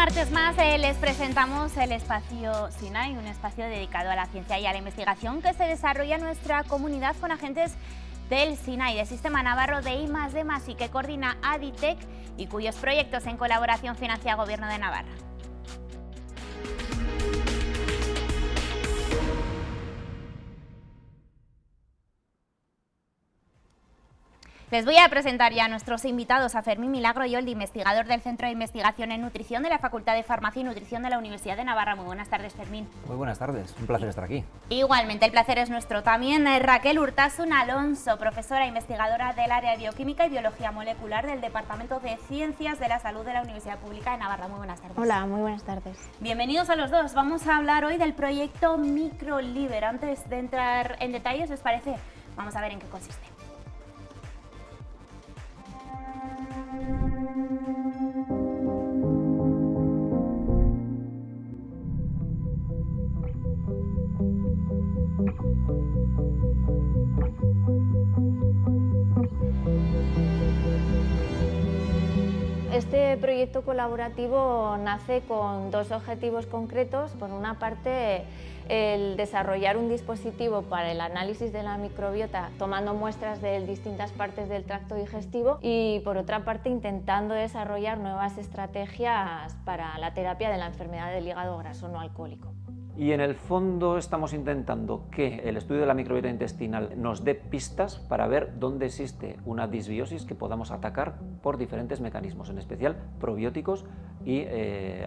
martes más les presentamos el espacio SINAI, un espacio dedicado a la ciencia y a la investigación que se desarrolla en nuestra comunidad con agentes del SINAI, del Sistema Navarro de I+D+, y que coordina Aditec y cuyos proyectos en colaboración financia el Gobierno de Navarra. Les voy a presentar ya a nuestros invitados, a Fermín Milagro Yoldi, investigador del Centro de Investigación en Nutrición de la Facultad de Farmacia y Nutrición de la Universidad de Navarra. Muy buenas tardes, Fermín. Muy buenas tardes, un placer estar aquí. Igualmente, el placer es nuestro. También Raquel Urtasun Alonso, profesora e investigadora del área de Bioquímica y Biología Molecular del Departamento de Ciencias de la Salud de la Universidad Pública de Navarra. Muy buenas tardes. Hola, muy buenas tardes. Bienvenidos a los dos. Vamos a hablar hoy del proyecto MicroLiver. Antes de entrar en detalles, ¿les parece? Vamos a ver en qué consiste. Este proyecto colaborativo nace con dos objetivos concretos. Por una parte, el desarrollar un dispositivo para el análisis de la microbiota tomando muestras de distintas partes del tracto digestivo y por otra parte intentando desarrollar nuevas estrategias para la terapia de la enfermedad del hígado graso no alcohólico. Y en el fondo estamos intentando que el estudio de la microbiota intestinal nos dé pistas para ver dónde existe una disbiosis que podamos atacar por diferentes mecanismos, en especial probióticos y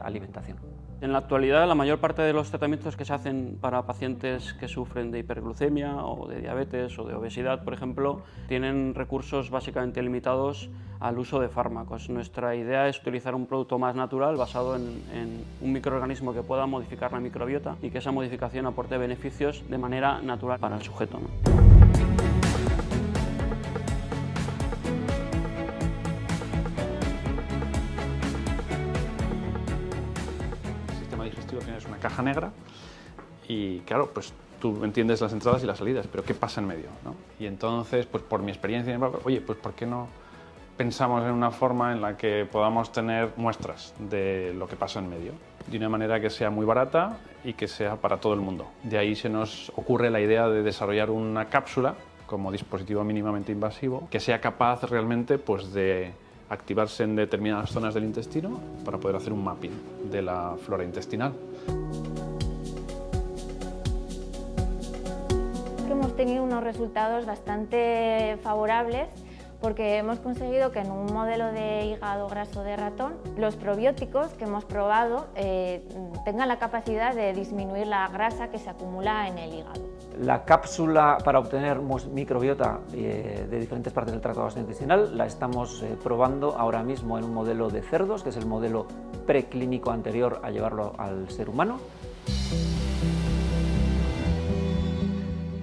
alimentación. En la actualidad, la mayor parte de los tratamientos que se hacen para pacientes que sufren de hiperglucemia o de diabetes o de obesidad, por ejemplo, tienen recursos básicamente limitados al uso de fármacos. Nuestra idea es utilizar un producto más natural basado en un microorganismo que pueda modificar la microbiota y que esa modificación aporte beneficios de manera natural para el sujeto, ¿no? Tienes una caja negra y claro, pues tú entiendes las entradas y las salidas, pero ¿qué pasa en medio, ¿no? Y entonces, pues por mi experiencia, oye, pues ¿por qué no pensamos en una forma en la que podamos tener muestras de lo que pasa en medio? De una manera que sea muy barata y que sea para todo el mundo. De ahí se nos ocurre la idea de desarrollar una cápsula como dispositivo mínimamente invasivo que sea capaz realmente pues de activarse en determinadas zonas del intestino para poder hacer un mapping de la flora intestinal. Hemos tenido unos resultados bastante favorables porque hemos conseguido que en un modelo de hígado graso de ratón los probióticos que hemos probado tengan la capacidad de disminuir la grasa que se acumula en el hígado. La cápsula para obtener microbiota de diferentes partes del tracto gastrointestinal la estamos probando ahora mismo en un modelo de cerdos, que es el modelo preclínico anterior a llevarlo al ser humano.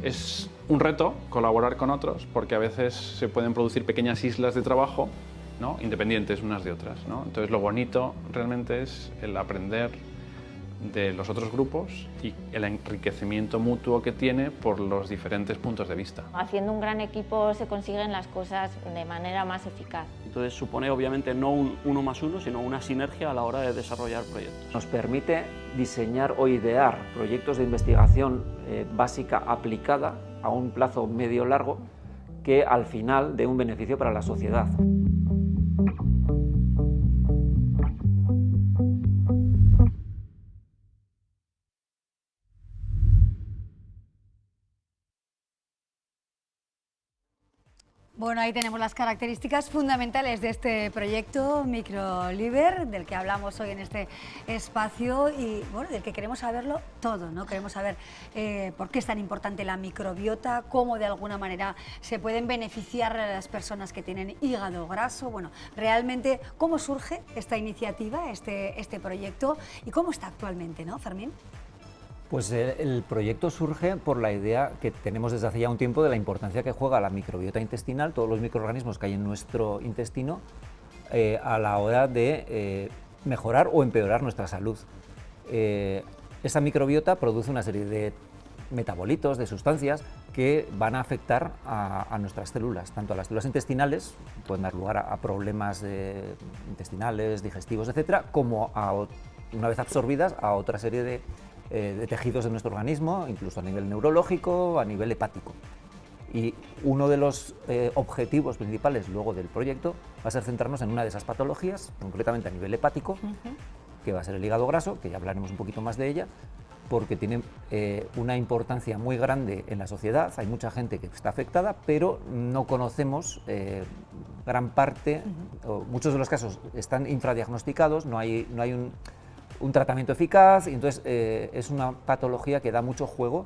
Es un reto colaborar con otros porque a veces se pueden producir pequeñas islas de trabajo, ¿no? Independientes unas de otras, ¿no? Entonces lo bonito realmente es el aprender de los otros grupos y el enriquecimiento mutuo que tiene por los diferentes puntos de vista. Haciendo un gran equipo se consiguen las cosas de manera más eficaz. Entonces supone obviamente no un 1+1, sino una sinergia a la hora de desarrollar proyectos. Nos permite diseñar o idear proyectos de investigación básica aplicada a un plazo medio-largo que al final dé un beneficio para la sociedad. Bueno, ahí tenemos las características fundamentales de este proyecto MicroLiver, del que hablamos hoy en este espacio y bueno, del que queremos saberlo todo, ¿no? Queremos saber por qué es tan importante la microbiota, cómo de alguna manera se pueden beneficiar a las personas que tienen hígado graso. Bueno, realmente, ¿cómo surge esta iniciativa, este proyecto y cómo está actualmente, ¿no, Fermín? Pues el proyecto surge por la idea que tenemos desde hace ya un tiempo de la importancia que juega la microbiota intestinal, todos los microorganismos que hay en nuestro intestino, a la hora de mejorar o empeorar nuestra salud. Esa microbiota produce una serie de metabolitos, de sustancias que van a afectar a nuestras células, tanto a las células intestinales, pueden dar lugar a problemas intestinales, digestivos, etcétera, como una vez absorbidas a otra serie de tejidos de nuestro organismo, incluso a nivel neurológico, a nivel hepático. Y uno de los objetivos principales luego del proyecto va a ser centrarnos en una de esas patologías, concretamente a nivel hepático, que va a ser el hígado graso, que ya hablaremos un poquito más de ella, porque tiene una importancia muy grande en la sociedad. Hay mucha gente que está afectada, pero no conocemos gran parte, o muchos de los casos están infradiagnosticados, no hay un tratamiento eficaz, y entonces es una patología que da mucho juego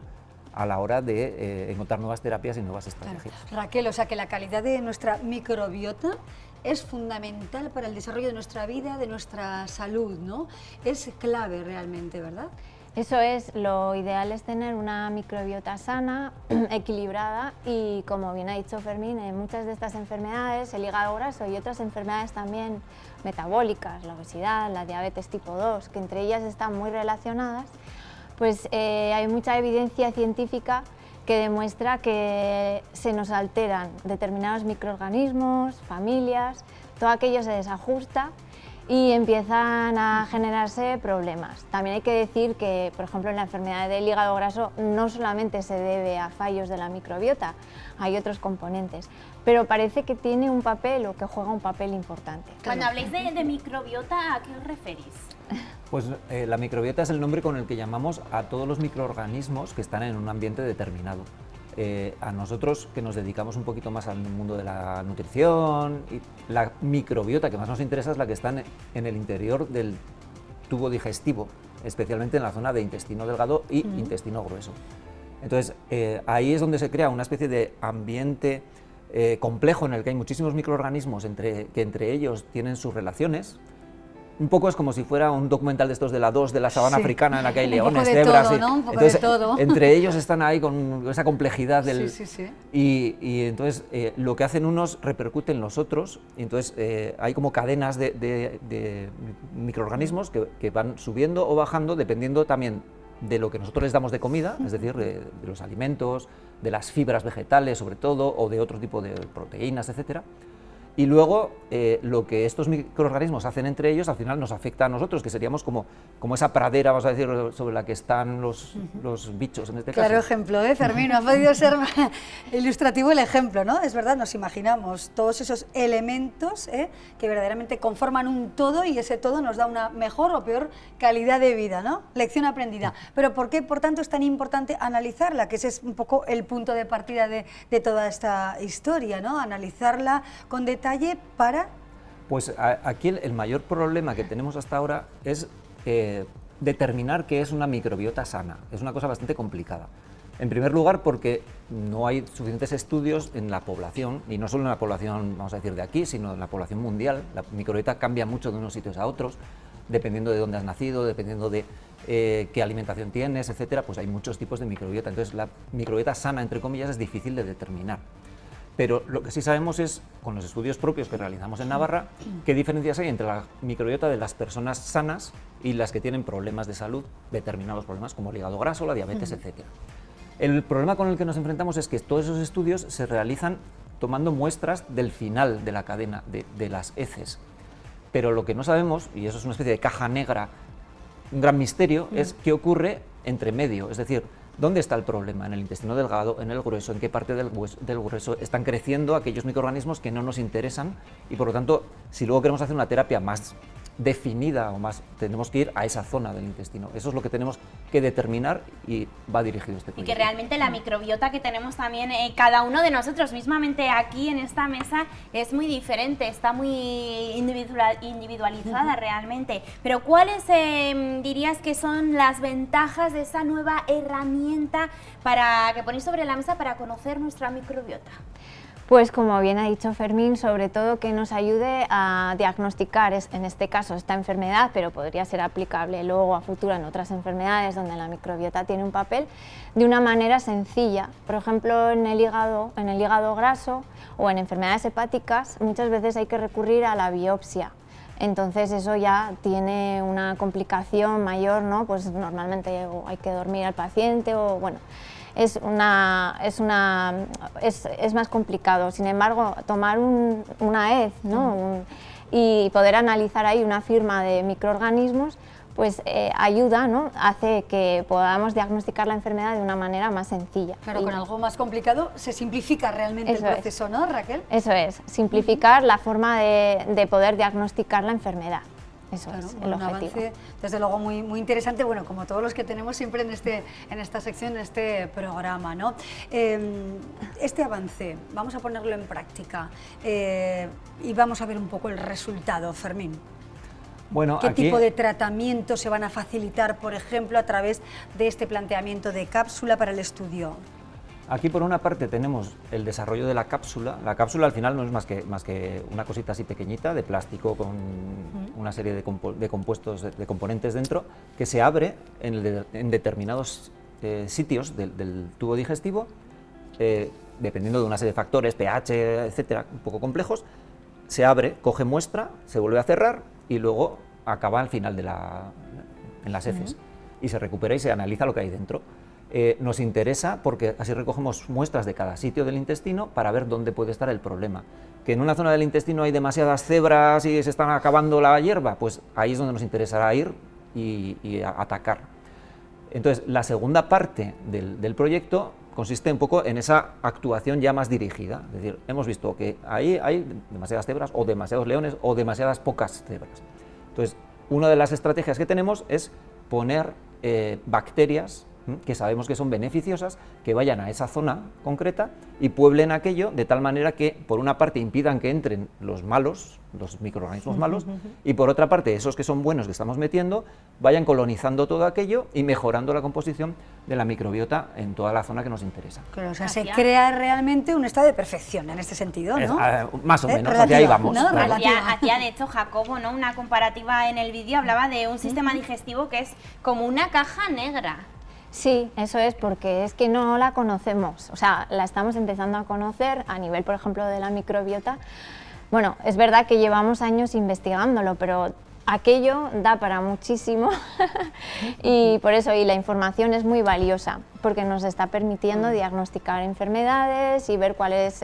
a la hora de encontrar nuevas terapias y nuevas estrategias. Claro. Raquel, o sea que la calidad de nuestra microbiota es fundamental para el desarrollo de nuestra vida, de nuestra salud, ¿no? Es clave realmente, ¿verdad? Eso es, lo ideal es tener una microbiota sana, equilibrada y, como bien ha dicho Fermín, en muchas de estas enfermedades, el hígado graso y otras enfermedades también metabólicas, la obesidad, la diabetes tipo 2, que entre ellas están muy relacionadas, pues hay mucha evidencia científica que demuestra que se nos alteran determinados microorganismos, familias, todo aquello se desajusta y empiezan a generarse problemas. También hay que decir que, por ejemplo, en la enfermedad del hígado graso no solamente se debe a fallos de la microbiota, hay otros componentes, pero parece que tiene un papel o que juega un papel importante. Cuando habléis de microbiota, ¿a qué os referís? Pues la microbiota es el nombre con el que llamamos a todos los microorganismos que están en un ambiente determinado. A nosotros, que nos dedicamos un poquito más al mundo de la nutrición, y la microbiota que más nos interesa es la que está en el interior del tubo digestivo, especialmente en la zona de intestino delgado y intestino grueso. Entonces, ahí es donde se crea una especie de ambiente complejo en el que hay muchísimos microorganismos que entre ellos tienen sus relaciones. Un poco es como si fuera un documental de estos de la 2 de la sabana africana, en la que hay leones, cebras. Un poco de todo. Entre ellos están ahí con esa complejidad del... Sí. Y entonces lo que hacen unos repercute en los otros, y entonces hay como cadenas de microorganismos que van subiendo o bajando dependiendo también de lo que nosotros les damos de comida, es decir, de los alimentos, de las fibras vegetales sobre todo, o de otro tipo de proteínas, etcétera. Y luego lo que estos microorganismos hacen entre ellos al final nos afecta a nosotros, que seríamos como esa pradera, vamos a decir, sobre la que están los bichos en este caso. Claro ejemplo, Fermín, ha podido ser ilustrativo el ejemplo, ¿no? Es verdad, nos imaginamos todos esos elementos que verdaderamente conforman un todo y ese todo nos da una mejor o peor calidad de vida, ¿no? Lección aprendida. Pero ¿por qué, por tanto, es tan importante analizarla? Que ese es un poco el punto de partida de toda esta historia, ¿no? Analizarla con detalle para... Pues aquí el mayor problema que tenemos hasta ahora es determinar qué es una microbiota sana. Es una cosa bastante complicada. En primer lugar, porque no hay suficientes estudios en la población, y no solo en la población, vamos a decir, de aquí, sino en la población mundial. La microbiota cambia mucho de unos sitios a otros, dependiendo de dónde has nacido, dependiendo de qué alimentación tienes, etcétera. Pues hay muchos tipos de microbiota. Entonces, la microbiota sana, entre comillas, es difícil de determinar. Pero lo que sí sabemos es, con los estudios propios que realizamos en Navarra, qué diferencias hay entre la microbiota de las personas sanas y las que tienen problemas de salud, determinados problemas como el hígado graso, la diabetes, etc. El problema con el que nos enfrentamos es que todos esos estudios se realizan tomando muestras del final de la cadena, de las heces. Pero lo que no sabemos, y eso es una especie de caja negra, un gran misterio, es qué ocurre entre medio, es decir, ¿dónde está el problema? ¿En el intestino delgado, en el grueso? ¿En qué parte del grueso están creciendo aquellos microorganismos que no nos interesan? Y por lo tanto, si luego queremos hacer una terapia más definida o más, tenemos que ir a esa zona del intestino. Eso es lo que tenemos que determinar y va dirigido este proyecto. Y que realmente la microbiota que tenemos también cada uno de nosotros, mismamente aquí en esta mesa, es muy diferente, está muy individualizada realmente. Pero ¿cuáles dirías que son las ventajas de esa nueva herramienta que ponéis sobre la mesa para conocer nuestra microbiota? Pues como bien ha dicho Fermín, sobre todo que nos ayude a diagnosticar, en este caso, esta enfermedad, pero podría ser aplicable luego a futuro en otras enfermedades donde la microbiota tiene un papel, de una manera sencilla. Por ejemplo, en el hígado graso o en enfermedades hepáticas, muchas veces hay que recurrir a la biopsia. Entonces eso ya tiene una complicación mayor, ¿no? Pues normalmente hay que dormir al paciente o bueno. es más complicado. Sin embargo, tomar una hez, ¿no? Y poder analizar ahí una firma de microorganismos, pues ayuda, ¿no? Hace que podamos diagnosticar la enfermedad de una manera más sencilla. Claro, con algo más complicado se simplifica realmente el proceso, ¿no, Raquel? Eso es, simplificar la forma de poder diagnosticar la enfermedad. Eso es el objetivo. Avance, desde luego, muy, muy interesante, bueno, como todos los que tenemos siempre en esta sección, en este programa, ¿no? Este avance, vamos a ponerlo en práctica y vamos a ver un poco el resultado, Fermín. Bueno, ¿Qué aquí, tipo de tratamientos se van a facilitar, por ejemplo, a través de este planteamiento de cápsula para el estudio? aquí por una parte tenemos el desarrollo de la cápsula. La cápsula al final no es más que una cosita así pequeñita de plástico con una serie de compuestos, de componentes dentro, que se abre en determinados sitios del tubo digestivo, dependiendo de una serie de factores, pH, etcétera, un poco complejos. Se abre, coge muestra, se vuelve a cerrar y luego acaba al final en las heces y se recupera y se analiza lo que hay dentro. Nos interesa porque así recogemos muestras de cada sitio del intestino para ver dónde puede estar el problema. Que en una zona del intestino hay demasiadas cebras y se están acabando la hierba, pues ahí es donde nos interesará ir y atacar. Entonces, la segunda parte del proyecto consiste un poco en esa actuación ya más dirigida. Es decir, hemos visto que ahí hay demasiadas cebras o demasiados leones o demasiadas pocas cebras. Entonces, una de las estrategias que tenemos es poner bacterias que sabemos que son beneficiosas, que vayan a esa zona concreta y pueblen aquello de tal manera que, por una parte, impidan que entren los malos, los microorganismos malos, y por otra parte, esos que son buenos que estamos metiendo, vayan colonizando todo aquello y mejorando la composición de la microbiota en toda la zona que nos interesa. Claro, o sea, se crea realmente un estado de perfección en este sentido, ¿no? Más o menos, hacia ahí vamos. ¿no? Claro. Hacía, de hecho, Jacobo, ¿no? Una comparativa en el vídeo, hablaba de un sistema digestivo que es como una caja negra. Sí, eso es, porque es que no la conocemos, o sea, la estamos empezando a conocer a nivel, por ejemplo, de la microbiota. Bueno, es verdad que llevamos años investigándolo, pero aquello da para muchísimo y por eso, y la información es muy valiosa, porque nos está permitiendo diagnosticar enfermedades y ver cuál es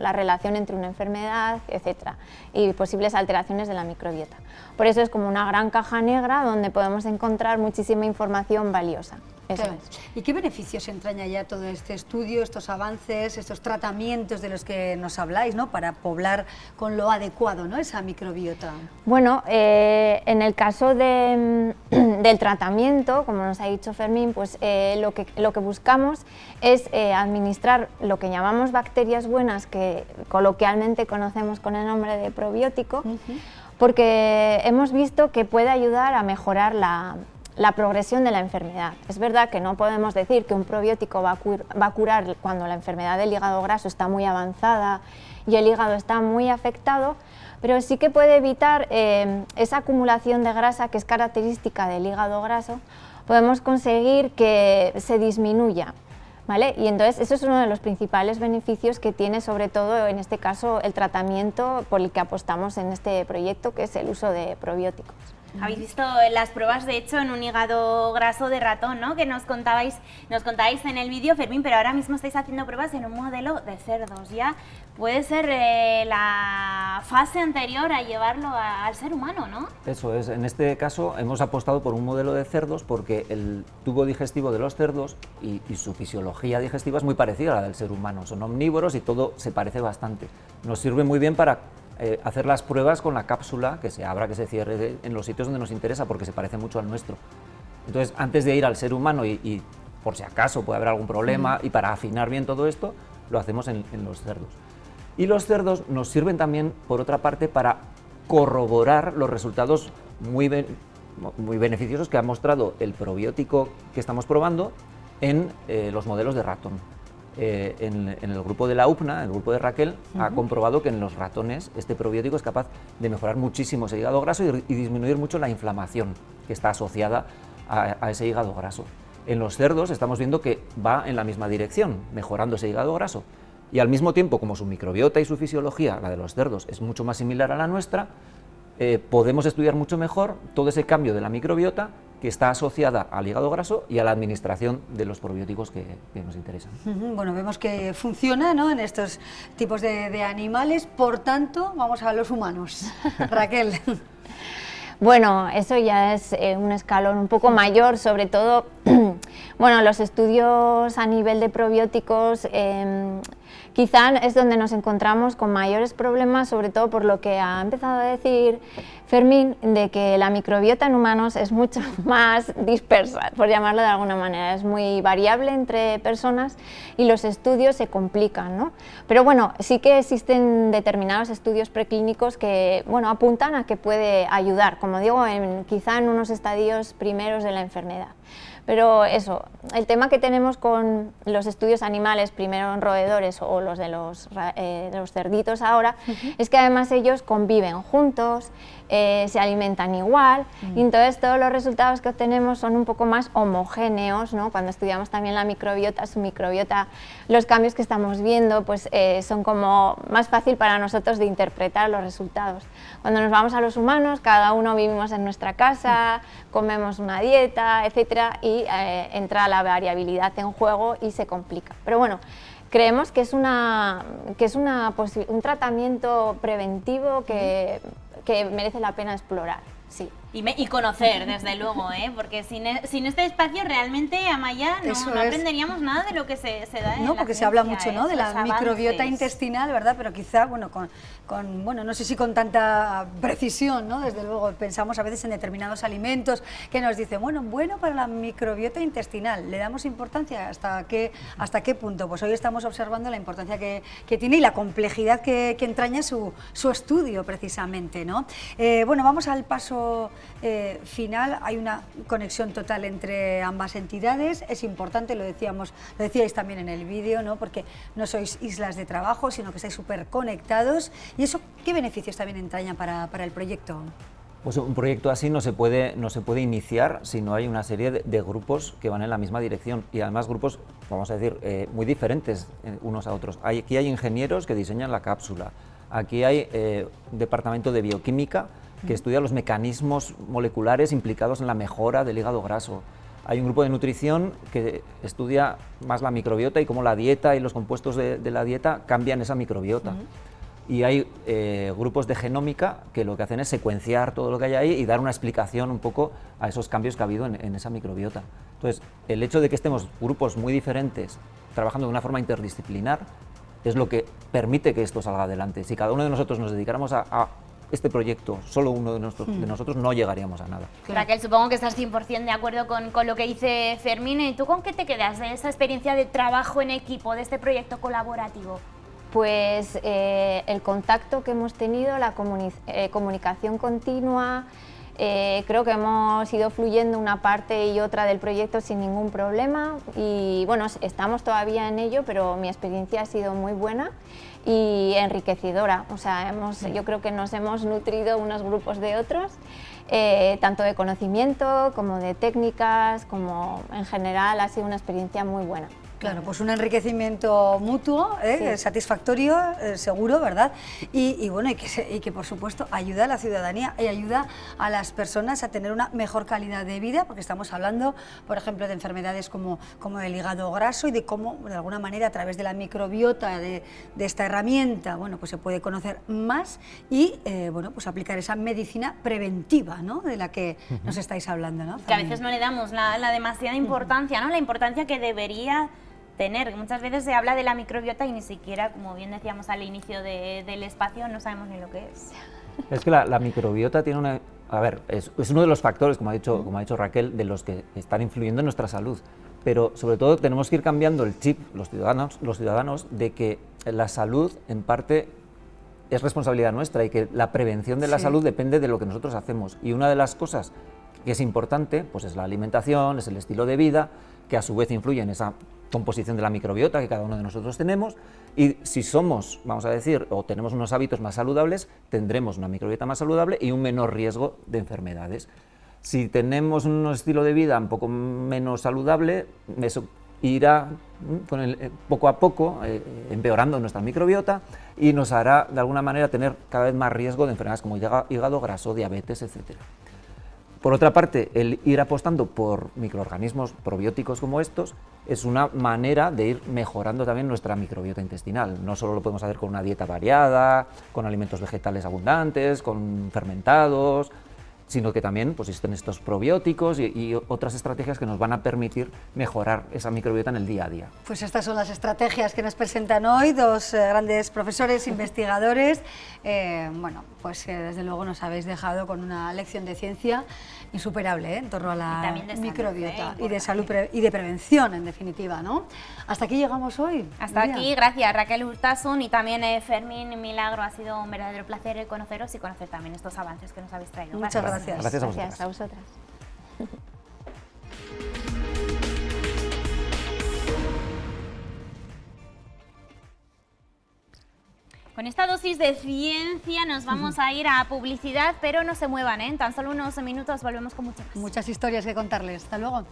la relación entre una enfermedad, etcétera, y posibles alteraciones de la microbiota. Por eso es como una gran caja negra donde podemos encontrar muchísima información valiosa. Eso Claro. es. ¿Y qué beneficios entraña ya todo este estudio, estos avances, estos tratamientos de los que nos habláis, ¿no? Para poblar con lo adecuado, ¿no? Esa microbiota. Bueno, en el caso del tratamiento, como nos ha dicho Fermín, pues lo que buscamos es administrar lo que llamamos bacterias buenas, que coloquialmente conocemos con el nombre de probiótico, porque hemos visto que puede ayudar a mejorar la progresión de la enfermedad. Es verdad que no podemos decir que un probiótico va a curar cuando la enfermedad del hígado graso está muy avanzada y el hígado está muy afectado, pero sí que puede evitar esa acumulación de grasa que es característica del hígado graso. Podemos conseguir que se disminuya, ¿vale? Y entonces eso es uno de los principales beneficios que tiene, sobre todo en este caso, el tratamiento por el que apostamos en este proyecto, que es el uso de probióticos. Habéis visto las pruebas, de hecho, en un hígado graso de ratón, ¿no? Que nos contabais en el vídeo, Fermín, pero ahora mismo estáis haciendo pruebas en un modelo de cerdos. Ya puede ser la fase anterior a llevarlo al ser humano, ¿no? Eso es, en este caso hemos apostado por un modelo de cerdos porque el tubo digestivo de los cerdos y su fisiología digestiva es muy parecida a la del ser humano. Son omnívoros y todo se parece bastante. Nos sirve muy bien para hacer las pruebas con la cápsula, que se abra, que se cierre en los sitios donde nos interesa, porque se parece mucho al nuestro. Entonces, antes de ir al ser humano y por si acaso puede haber algún problema, y para afinar bien todo esto, lo hacemos en los cerdos. Y los cerdos nos sirven también, por otra parte, para corroborar los resultados muy beneficiosos que ha mostrado el probiótico que estamos probando en los modelos de ratón. En el grupo de la UPNA, el grupo de Raquel, ha comprobado que en los ratones este probiótico es capaz de mejorar muchísimo ese hígado graso y disminuir mucho la inflamación que está asociada a ese hígado graso. En los cerdos estamos viendo que va en la misma dirección, mejorando ese hígado graso. Y al mismo tiempo, como su microbiota y su fisiología, la de los cerdos, es mucho más similar a la nuestra, podemos estudiar mucho mejor todo ese cambio de la microbiota, que que está asociada al hígado graso y a la administración de los probióticos que nos interesan. Bueno, vemos que funciona, ¿no?, en estos tipos de animales, por tanto, vamos a los humanos. Raquel. Bueno, eso ya es un escalón un poco mayor, sobre todo, bueno, los estudios a nivel de probióticos quizá es donde nos encontramos con mayores problemas, sobre todo por lo que ha empezado a decir Fermín, de que la microbiota en humanos es mucho más dispersa, por llamarlo de alguna manera, es muy variable entre personas y los estudios se complican, ¿no? Pero bueno, sí que existen determinados estudios preclínicos que, bueno, apuntan a que puede ayudar, como digo, quizá en unos estadios primeros de la enfermedad. Pero eso, el tema que tenemos con los estudios animales, primero en roedores o los de los cerditos ahora, es que además ellos conviven juntos, se alimentan igual, y entonces todos los resultados que obtenemos son un poco más homogéneos, ¿no? Cuando estudiamos también la microbiota, su microbiota, los cambios que estamos viendo pues, son como más fácil para nosotros de interpretar los resultados. Cuando nos vamos a los humanos, cada uno vivimos en nuestra casa, comemos una dieta, etcétera, y entra la variabilidad en juego y se complica. Pero bueno, creemos que es un tratamiento preventivo que merece la pena explorar. Sí. Y conocer, desde luego, porque sin este espacio realmente, Amaya, no aprenderíamos nada de lo que se da en la porque se ciencia, habla mucho, ¿no?, de la microbiota avances intestinal, ¿verdad? Pero quizá, bueno, bueno, no sé si con tanta precisión, ¿no? Desde luego, pensamos a veces en determinados alimentos que nos dicen, bueno para la microbiota intestinal, ¿le damos importancia? ¿Hasta qué punto? Pues hoy estamos observando la importancia que tiene y la complejidad que entraña su estudio, precisamente, ¿no? Bueno, vamos al paso final. Hay una conexión total entre ambas entidades, es importante, lo decíais también en el vídeo, ¿no?, porque no sois islas de trabajo, sino que estáis súper conectados. ¿Y eso qué beneficios también entraña para el proyecto? Pues un proyecto así no se puede iniciar si no hay una serie de grupos que van en la misma dirección, y además grupos, vamos a decir, muy diferentes unos a otros. Aquí hay ingenieros que diseñan la cápsula, aquí hay un departamento de bioquímica que estudia los mecanismos moleculares implicados en la mejora del hígado graso. Hay un grupo de nutrición que estudia más la microbiota y cómo la dieta y los compuestos de la dieta cambian esa microbiota. Y hay grupos de genómica que lo que hacen es secuenciar todo lo que hay ahí y dar una explicación un poco a esos cambios que ha habido en esa microbiota. Entonces, el hecho de que estemos grupos muy diferentes trabajando de una forma interdisciplinar es lo que permite que esto salga adelante. Si cada uno de nosotros nos dedicáramos a este proyecto, solo uno de nosotros, no llegaríamos a nada. Raquel, supongo que estás 100% de acuerdo con lo que dice Fermín. ¿Y tú con qué te quedas de esa experiencia de trabajo en equipo, de este proyecto colaborativo? Pues el contacto que hemos tenido, la comunicación continua, creo que hemos ido fluyendo una parte y otra del proyecto sin ningún problema, y bueno, estamos todavía en ello, pero mi experiencia ha sido muy buena y enriquecedora. O sea, yo creo que nos hemos nutrido unos grupos de otros, tanto de conocimiento como de técnicas, como en general ha sido una experiencia muy buena. Claro, pues un enriquecimiento mutuo, Sí. satisfactorio, seguro, ¿verdad? Y bueno, y que por supuesto ayuda a la ciudadanía y ayuda a las personas a tener una mejor calidad de vida, porque estamos hablando, por ejemplo, de enfermedades como el hígado graso, y de cómo, de alguna manera, a través de la microbiota, de esta herramienta, bueno, pues se puede conocer más y, bueno, pues aplicar esa medicina preventiva, ¿no?, de la que nos estáis hablando, ¿no? Que a veces no le damos la demasiada importancia, ¿no?, la importancia que debería tener. Muchas veces se habla de la microbiota y ni siquiera, como bien decíamos al inicio del espacio, no sabemos ni lo que es. Es que la microbiota tiene una... A ver, es uno de los factores, como ha dicho Raquel, de los que están influyendo en nuestra salud. Pero sobre todo tenemos que ir cambiando el chip, los ciudadanos, de que la salud, en parte, es responsabilidad nuestra, y que la prevención de la salud depende de lo que nosotros hacemos. Y una de las cosas que es importante, pues es la alimentación, es el estilo de vida, que a su vez influye en esa composición de la microbiota que cada uno de nosotros tenemos, y si somos, vamos a decir, o tenemos unos hábitos más saludables, tendremos una microbiota más saludable y un menor riesgo de enfermedades. Si tenemos un estilo de vida un poco menos saludable, eso irá poco a poco empeorando nuestra microbiota y nos hará de alguna manera tener cada vez más riesgo de enfermedades como hígado graso, diabetes, etc. Por otra parte, el ir apostando por microorganismos probióticos como estos es una manera de ir mejorando también nuestra microbiota intestinal. No solo lo podemos hacer con una dieta variada, con alimentos vegetales abundantes, con fermentados, sino que también pues, existen estos probióticos y otras estrategias que nos van a permitir mejorar esa microbiota en el día a día. Pues estas son las estrategias que nos presentan hoy dos grandes profesores, investigadores. Bueno, pues desde luego nos habéis dejado con una lección de ciencia insuperable en torno a la microbiota y de salud y de prevención, en definitiva, ¿no? Hasta aquí llegamos hoy. Hasta aquí, gracias Raquel Urtasun y también Fermín Milagro. Ha sido un verdadero placer conoceros y conocer también estos avances que nos habéis traído. Muchas gracias. Gracias a vosotras. Gracias a vosotras. Con esta dosis de ciencia nos vamos a ir a publicidad, pero no se muevan, ¿eh? En tan solo unos minutos volvemos con mucho más. Muchas historias que contarles. Hasta luego.